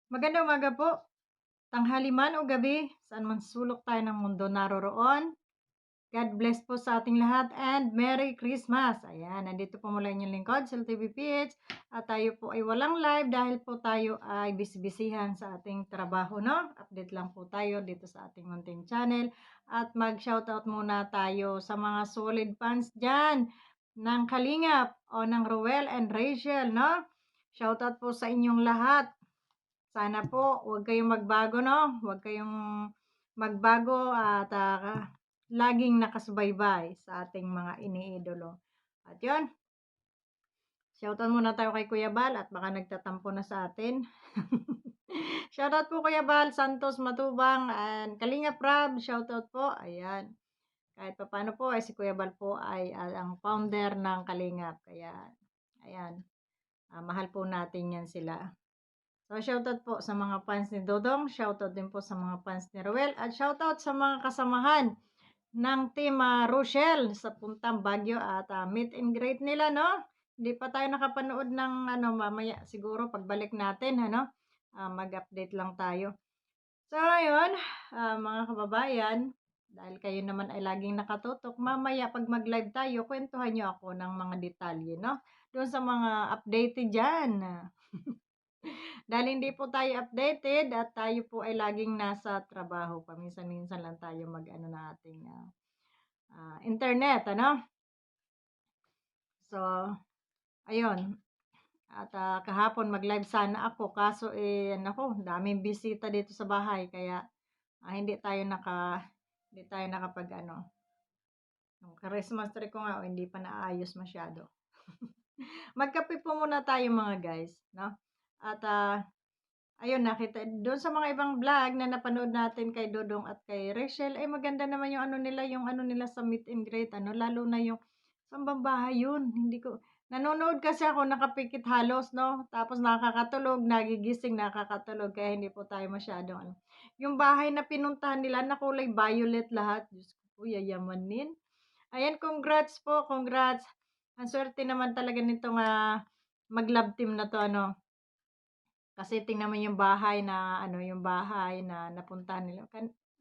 Magandang umaga po, tanghali man o gabi, saan man sulok tayo ng mundo naroroon. God bless po sa ating lahat and Merry Christmas! Ayan, nandito po mula inyong lingkod, Sel TVPH, at tayo po ay walang live dahil po tayo ay bisibisihan sa ating trabaho, no? Update lang po tayo dito sa ating munting channel at mag-shoutout muna tayo sa mga solid fans dyan ng Kalingap o ng Ruel and Rachel, no? Shoutout po sa inyong lahat. Sana po huwag kayong magbago 'no, huwag kayong magbago at, laging nakasubaybay sa ating mga iniidolo. At 'yun, shoutout muna tayo kay Kuya Bal at baka nagtatampo na sa atin. Shoutout po Kuya Bal Santos Matubang and Kalingap Rab, shoutout po, ayan. Kahit papaano po ay si Kuya Bal po ay, ang founder ng Kalingap kaya ayan, mahal po natin 'yan sila. So, shoutout po sa mga fans ni Dodong, shoutout din po sa mga fans ni Ruel, at shoutout sa mga kasamahan ng Team Rochelle sa Puntang Baguio at meet and greet nila, no? Hindi pa tayo nakapanood ng ano, mamaya siguro pagbalik natin, ano? Mag-update lang tayo. So, ayun, mga kababayan, dahil kayo naman ay laging nakatutok, mamaya pag mag-live tayo, kwentuhan nyo ako ng mga detalye, no? Doon sa mga updated dyan. Dahil hindi po tayo updated at tayo po ay laging nasa trabaho. Paminsan-minsan lang tayo mag-ano na ating internet, ano? So, ayun. At kahapon mag-live sana ako kaso naku, daming bisita dito sa bahay kaya hindi tayo nakapag ano. Yung Christmas tree ko nga hindi pa naayos masyado. Magkape po muna tayo mga guys, no? At ayun, nakita do'n sa mga ibang vlog na napanood natin kay Dodong at kay Rachel, eh, maganda naman yung ano nila sa meet and greet ano, lalo na yung saan bang bahay yun? Hindi ko nanonood kasi ako nakapikit halos 'no, tapos nakakatulog, nagigising, nakakatulog kaya hindi po tayo masyadong ano. Yung bahay na pinuntahan nila na kulay violet lahat, Diyos ko po yayamanin. Ayan, congrats po, congrats. Ang swerte naman talaga nitong, mag-love team na 'to ano. Kasi tingnan mo yung bahay na ano, yung bahay na napuntahan nila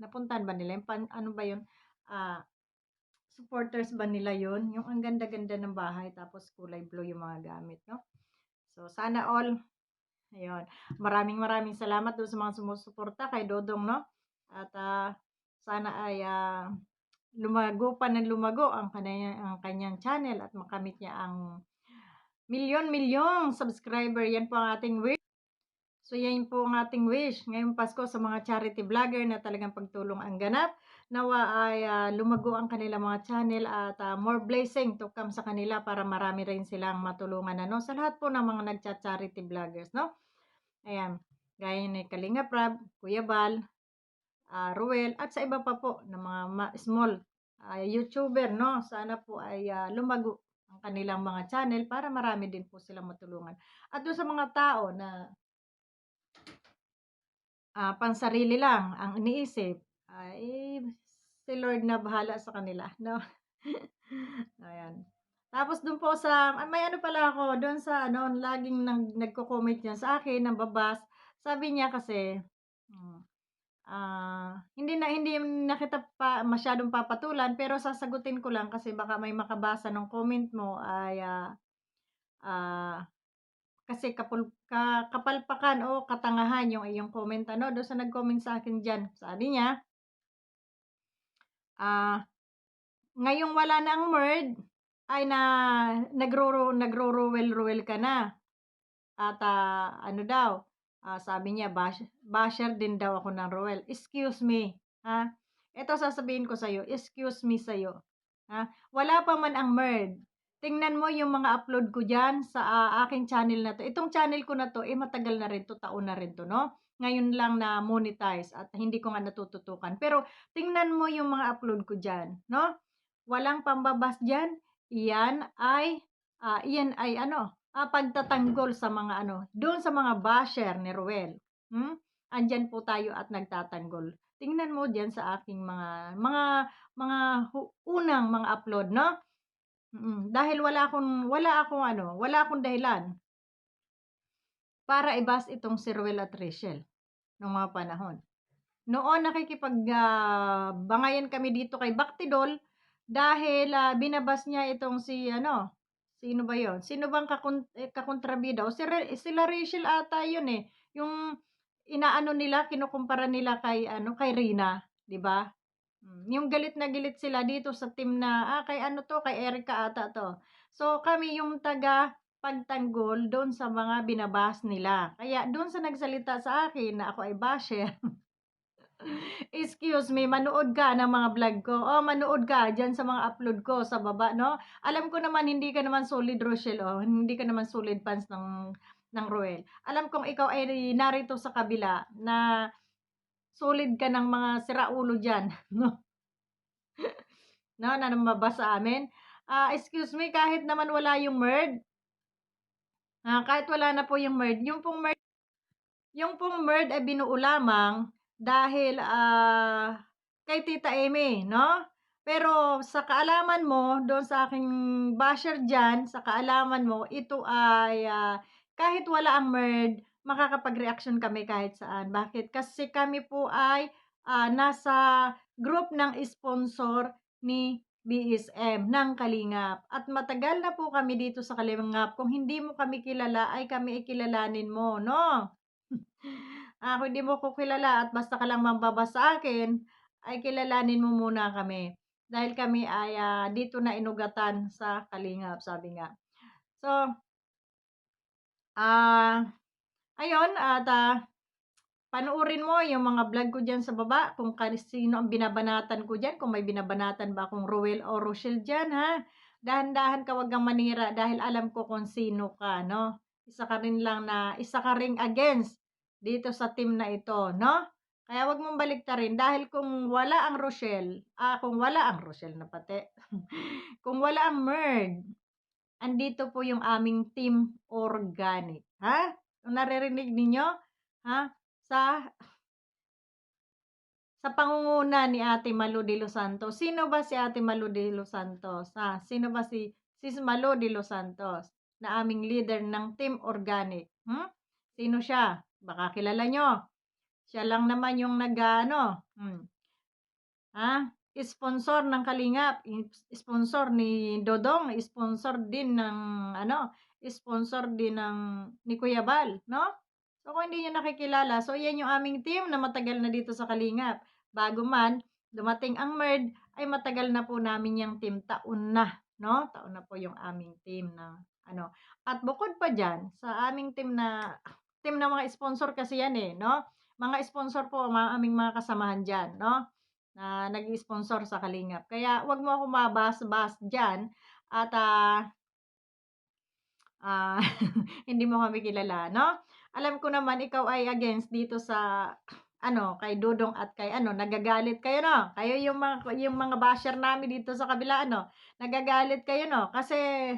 napuntahan ba nila yung ano ba yun, ah, supporters ba nila yun? Yung ang ganda-ganda ng bahay tapos kulay blue yung mga gamit 'no. So sana all ayun, maraming maraming salamat dun sa mga sumusuporta kay Dodong 'no, at, sana ay, lumago pa ng lumago ang kanyang channel at makamit niya ang milyon-milyong subscriber, yan po ang ating wish. So, yan po ang ating wish ngayong Pasko sa mga charity vlogger na talagang pagtulong ang ganap. Nawa ay lumago ang kanilang mga channel at more blessing to come sa kanila para marami rin silang matulungan ano, sa lahat po ng mga nagcha-charity vloggers, no? Ayan, gaya ni Kalinga Prab, Kuya Bal, Ruel, at sa iba pa po na mga small YouTuber, no? Sana po ay lumago ang kanilang mga channel para marami din po silang matulungan. At doon sa mga tao na pansarili lang ang iniisip, si Lord na bahala sa kanila 'no. Ayan. Tapos dun po sa may ano pala ako dun sa ano laging nagko-comment yan sa akin, nambabas. Sabi niya kasi, hmm, hindi na kita pa masyadong papatulan pero sasagutin ko lang kasi baka may makabasa ng comment mo ay, ah kasi kapalpakan o katangahan yung iyong comment ano, do'n sa nag-comment sa akin diyan. Sabi niya, ah, ngayong wala na ang Merd ay nagro-ruwel-ruwel ka na at, ano daw, sabi niya basher din daw ako ng Ruwel. Excuse me, ha? Eto sasabihin ko sa'yo, excuse me sa'yo, ha? Wala pa man ang Merd. Tingnan mo yung mga upload ko diyan sa, aking channel na 'to. Itong channel ko na 'to, matagal na rin 'to, taon na rin 'to, no? Ngayon lang na monetize at hindi ko nga natututukan. Pero tingnan mo yung mga upload ko diyan, no? Walang pambabas diyan. Iyan ay ano, pagtatanggol sa mga ano, doon sa mga basher ni Ruel. Andiyan po tayo at nagtatanggol. Tingnan mo diyan sa aking mga unang mga upload 'no. Dahil wala akong ano, wala akong dahilan para i-bash itong si Ruel at Rachel nung mga panahon. Noon bangayan kami dito kay Bactidol dahil, binabas niya itong si ano, sino ba 'yun? Sino bang kakontrabida o sila Rachel ata 'yun, eh, yung inaano nila, kinukumpara nila kay ano, kay Rina, 'di ba? Yung galit na galit sila dito sa team na, kay ano 'to, kay Erica ata 'to. So, kami yung pagtanggol do'n sa mga nila. Kaya do'n sa nagsalita sa akin na ako ay basher. Excuse me, manood ka ng mga vlog ko o manood ka diyan sa mga upload ko sa baba 'no. Alam ko naman hindi ka naman solid Rochelle, hindi ka naman solid fans ng Roel. Alam kong ikaw ay narito sa kabila na solid ka ng mga siraulo diyan 'no, na lumabas sa amin. Excuse me, kahit naman wala yung Merd, kahit wala na po yung Merd, yung pong merd ay binuo lamang dahil, kay Tita Amy 'no. Pero sa kaalaman mo doon sa aking basher diyan, sa kaalaman mo ito ay, kahit wala ang merd makakapag-reaksyon kami kahit saan. Bakit? Kasi kami po ay, nasa group ng sponsor ni BSM, ng Kalingap at matagal na po kami dito sa Kalingap. Kung hindi mo kami kilala ay kami ay kilalanin mo 'no. Kung di mo ko kilala at basta ka lang mambaba sa akin, ay kilalanin mo muna kami. Dahil kami ay, dito na inugatan sa Kalingap, sabi nga. So, ah, ayun at, panoorin mo yung mga vlog ko diyan sa baba kung sino ang binabanatan ko diyan, kung may binabanatan ba akong Ruel o Rochelle diyan, ha. Dahan-dahan ka, wag kang manira dahil alam ko kung sino ka 'no. Isa ka ring against dito sa team na ito 'no. Kaya wag mong baliktarin dahil kung wala ang Rochelle na pati, kung wala ang Merd, andito po yung aming team organic, ha. Kung naririnig ninyo, ha, sa sa pangunguna ni Ate Malu de los Santos. Sino ba si Ate Malu de los Santos, Sino ba si Sis Malu de los Santos na aming leader ng Team Organic, Sino siya? Baka kilala niyo. Siya lang naman yung nag-aano, sponsor ng Kalingap, sponsor ni Dodong, sponsor din ng ano, sponsor din ng ni Kuya Bal, 'no? So, kung hindi niyo nakikilala, so 'yan yung aming team na matagal na dito sa Kalingap. Bago man dumating ang Merd, ay matagal na po namin yang team, taon na, 'no? Taon na po yung aming team na ano. At bukod pa diyan, sa aming team na mga sponsor kasi 'yan, eh, 'no? Mga sponsor po ang aming mga kasamahan diyan, 'no? Na nag-i-sponsor sa Kalingap. Kaya 'wag mo akong mabas-bas diyan at, hindi mo kami kilala 'no. Alam ko naman ikaw ay against dito sa ano, kay Dudong at kay ano, nagagalit kayo 'no? Kayo yung mga basher namin dito sa kabila ano, nagagalit kayo 'no? Kasi,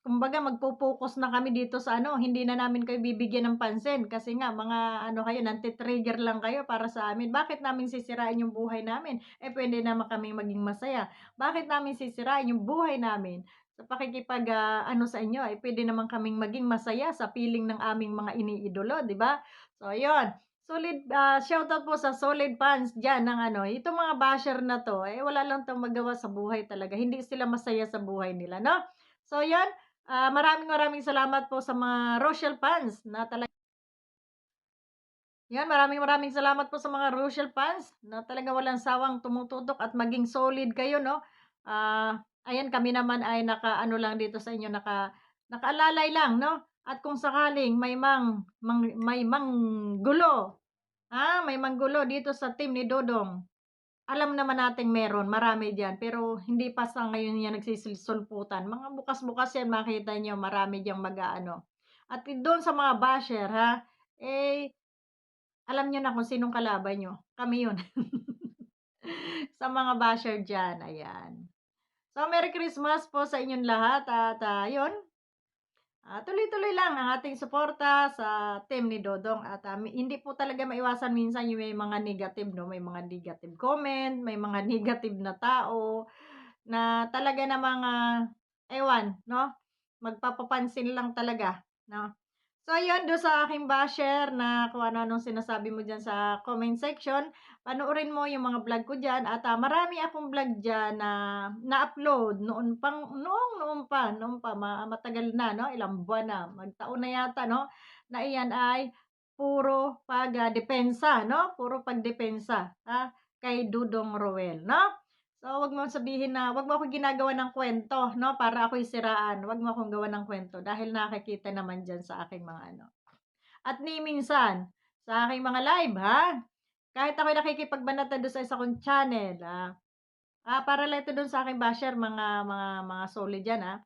kumbaga magpo-focus na kami dito sa ano, hindi na namin kayo bibigyan ng pansin kasi nga mga ano kayo, nanti-trigger lang kayo para sa amin. Bakit namin sisirain yung buhay namin, eh, puwede naman kaming maging masaya. Bakit namin sisirain yung buhay namin sa ano sa inyo, eh, puwede naman kaming maging masaya sa piling ng aming mga iniidolo, 'di ba? So ayun, shoutout po sa solid fans diyan ng ano, itong mga basher na 'to, eh, wala lang 'tong magawa sa buhay talaga, hindi sila masaya sa buhay nila 'no? So 'yun, maraming maraming salamat po sa mga Rochelle fans na 'yan, maraming maraming salamat po sa mga Rochelle fans na talagang walang sawang tumututok at maging solid kayo 'no. Ayan kami naman ay nakaano lang dito sa inyo, nakaalalay lang 'no, at kung sakaling may manggulo, may manggulo dito sa team ni Dodong, alam naman nating meron, marami diyan, pero hindi pa sa ngayon yan nagsisulputan. Mga bukas-bukas yan makita niyo marami diyang mag-aano. At do'n sa mga basher eh, alam niyo na kung sinong kalaban niyo, kami 'yun. Sa mga basher diyan, ayan. So, Merry Christmas po sa inyong lahat at, 'yun, tuloy-tuloy lang ang ating suporta sa team ni Dodong at, hindi po talaga maiwasan minsan yung may mga negative 'no, may mga negative comment, may mga negative na tao na talaga namang, ewan 'no, magpapapansin lang talaga 'no. So ayun, do'n sa aking basher na kung ano-anong sinasabi mo diyan sa comment section, panoorin mo yung mga vlog ko diyan at, marami akong vlog diyan na na-upload noon pa matagal na 'no, ilang buwan na, magtaon na yata 'no, na iyan ay puro depensa 'no, puro pagdepensa, kay Dudong Roel 'no. So, wag mo akong ginagawan ng kuwento 'no, para ako'y siraan. Wag mo akong gawan ng kuwento dahil nakikita naman diyan sa aking mga ano. At ni minsan, sa aking mga live kahit ako'y nakikipagbanatan do'n sa isa kong channel, para lang ito do'n sa aking basher mga solid diyan,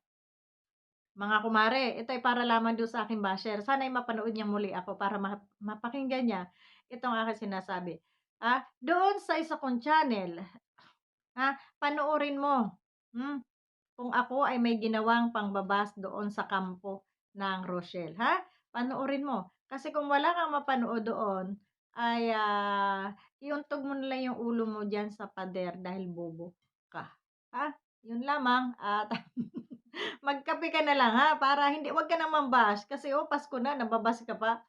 mga kumare. Ito ay para lamang do'n sa aking basher. Sana'y mapanood niyang muli ako para mapakinggan niya itong aking sinasabi. Doon sa isa kong channel, panoorin mo, hmm. Kung ako ay may ginawang pangbabas doon sa kampo ng Rochelle, panoorin mo. Kasi kung wala kang mapanood doon ay, iuntog mo na lang yung ulo mo diyan sa pader dahil bobo ka, ha? Yun lamang at magkape ka na lang, para hindi 'wag ka ng mam-bash kasi, Pasko na namba-bash ka pa,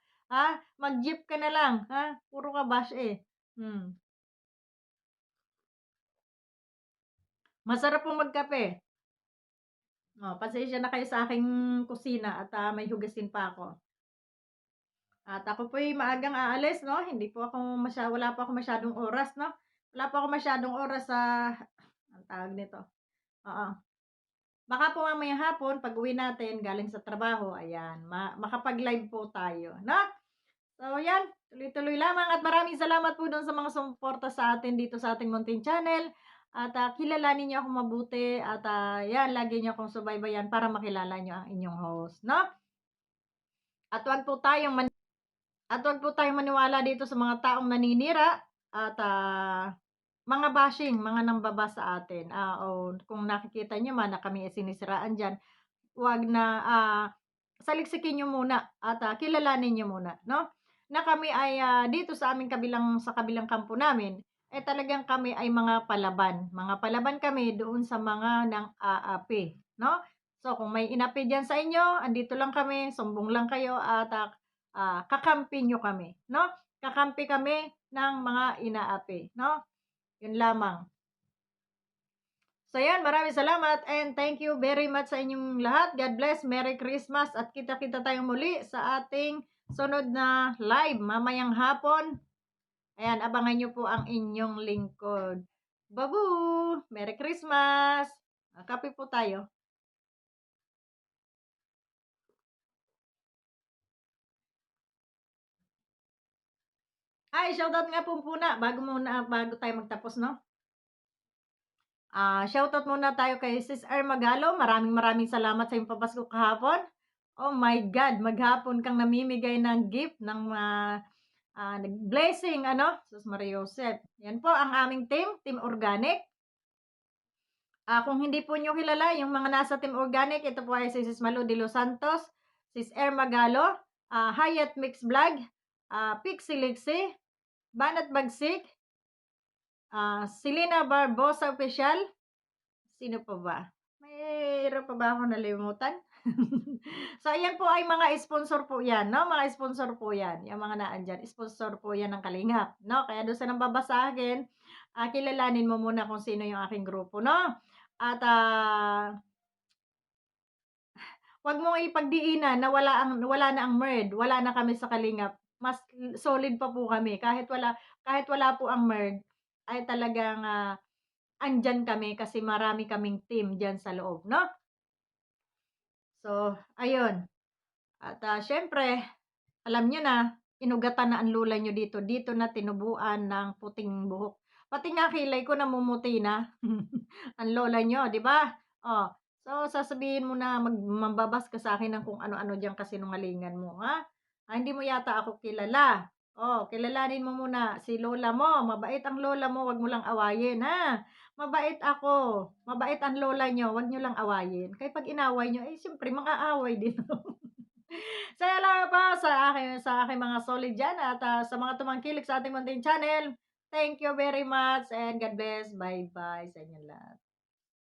Mag-jeep ka na lang, puro ka bash, eh. Hmm, masarap pong magkape. Pasensya na kayo sa aking kusina at, may hugasin pa ako. At ako po'y maagang aalis 'no, hindi po ako wala pa akong masyadong oras 'no, wala pa akong masyadong oras sa anong tawag nito, oo. Baka po mamayang hapon pag-uwi natin galing sa trabaho, ayan, makapag-live po tayo 'no. So 'yan, tuloy-tuloy lamang at maraming salamat po do'n sa mga sumuporta sa atin dito sa ating munting channel at, kilalanin niyo akong mabuti at, 'yan lagi niyo akong subaybayan para makilala niyo ang inyong host 'no. At 'wag po tayong maniwala dito sa mga taong naninira at, mga bashing, mga nambaba sa atin, o kung nakikita niyo man na kami ay sinisiraan diyan, 'wag na, saliksikin niyo muna at, kilalanin niyo muna 'no, na kami ay, dito sa kabilang kampo namin, eh, talagang kami ay mga palaban kami doon sa mga nang-aapi 'no. So, kung may inapi diyan sa inyo, andito lang kami, sumbong lang kayo at, kakampi niyo kami 'no, kakampi kami ng mga inaapi 'no, 'yun lamang. So 'yan, maraming salamat and thank you very much sa inyong lahat. God bless, Merry Christmas at kita-kita tayong muli sa ating sunod na live mamayang hapon. Ayan, abangan niyo po ang inyong lingkod. Babu! Merry Christmas! Kape po tayo. Ay, shoutout nga po muna bago tayo magtapos 'no. Shoutout muna tayo kay Sis R. Magalo. Maraming maraming salamat sa iyong papasko kahapon. Oh my God, maghapon kang namimigay ng gift ng blessing ano, Sus Maria Joseph. Yan po ang aming Team Organic. Kung hindi po niyo kilala yung mga nasa Team Organic, ito po ay si Sis Malu de Los Santos, Sis R. Magalo, Hayat Mix Vlog, Pixie Lixie, Banat Bagsik, Selena Barbosa Official. Sino pa ba? Mayro'n pa ba akong nalimutan? So, ayan po ay mga sponsor po 'yan 'no, mga sponsor po 'yan, yung mga naandiyan, sponsor po 'yan ng Kalingap 'no. Kaya do'n sa nambaba sa akin, kilalanin mo muna kung sino yung aking grupo 'no. At, 'wag mong ipagdiinan na wala na ang MERD, wala na kami sa Kalingap. Mas solid pa po kami kahit wala po ang MERD ay talagang, andiyan kami kasi marami kaming team diyan sa loob 'no. So, ayun at, siyempre alam niyo na, inugatan na ang lola niyo dito, dito na tinubuan ng puting buhok. Pati nga kilay ko namumuti na, ang lola niyo 'di ba? Oh, so sasabihin mo na mambabas ka sa akin ng kung ano-ano diyang kasinungalingan mo, hindi mo yata ako kilala. Oh, kilalanin mo muna si lola mo, mabait ang lola mo, 'wag mo lang awayin, Mabait ako, mabait ang lola niyo, 'wag niyo lang awayin. Kaya 'pag inaway niyo, eh, siyempre mang-aaway din ako. Salamat po sa aking mga solid diyan at, sa mga tumangkilik sa ating munting channel. Thank you very much and God bless. Bye-bye sa inyong lahat.